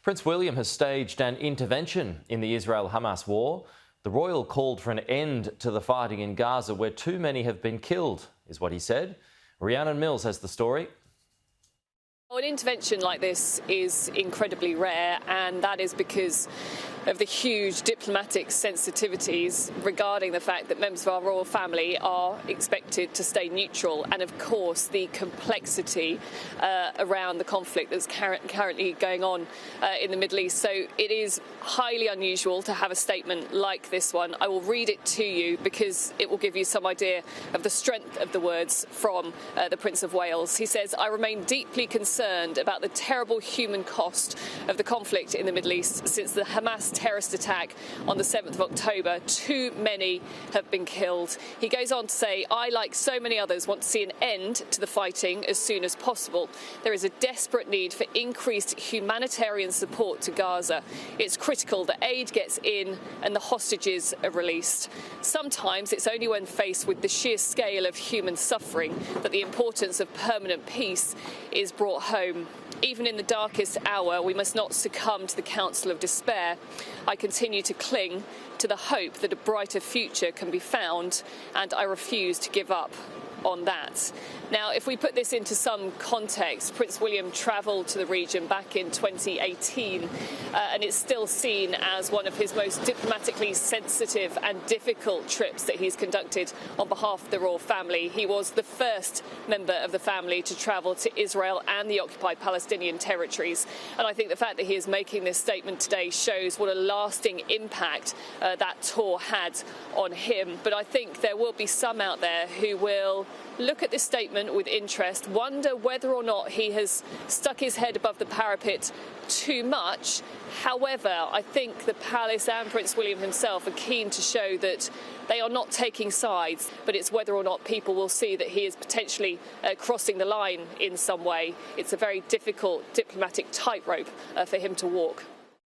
Prince William has staged an intervention in the Israel-Hamas war. The royal called for an end to the fighting in Gaza, where too many have been killed, is what he said. Rhiannon Mills has the story. An intervention like this is incredibly rare, and that is because of the huge diplomatic sensitivities regarding the fact that members of our royal family are expected to stay neutral, and of course the complexity around the conflict that's currently going on in the Middle East. So it is highly unusual to have a statement like this one. I will read it to you because it will give you some idea of the strength of the words from the Prince of Wales. He says, "I remain deeply concerned about the terrible human cost of the conflict in the Middle East since the Hamas terrorist attack on the 7th of October. Too many have been killed." He goes on to say, "I, like so many others, want to see an end to the fighting as soon as possible. There is a desperate need for increased humanitarian support to Gaza. It's critical that aid gets in and the hostages are released. Sometimes it's only when faced with the sheer scale of human suffering that the importance of permanent peace is brought home. Even in the darkest hour, we must not succumb to the counsel of despair. I continue to cling to the hope that a brighter future can be found, and I refuse to give up on that." Now, if we put this into some context, Prince William travelled to the region back in 2018, and it's still seen as one of his most diplomatically sensitive and difficult trips that he's conducted on behalf of the royal family. He was the first member of the family to travel to Israel and the occupied Palestinian territories, and I think the fact that he is making this statement today shows what a lasting impact that tour had on him. But I think there will be some out there who will look at this statement with interest, wonder whether or not he has stuck his head above the parapet too much. However, I think the palace and Prince William himself are keen to show that they are not taking sides, but it's whether or not people will see that he is potentially crossing the line in some way. It's a very difficult diplomatic tightrope for him to walk.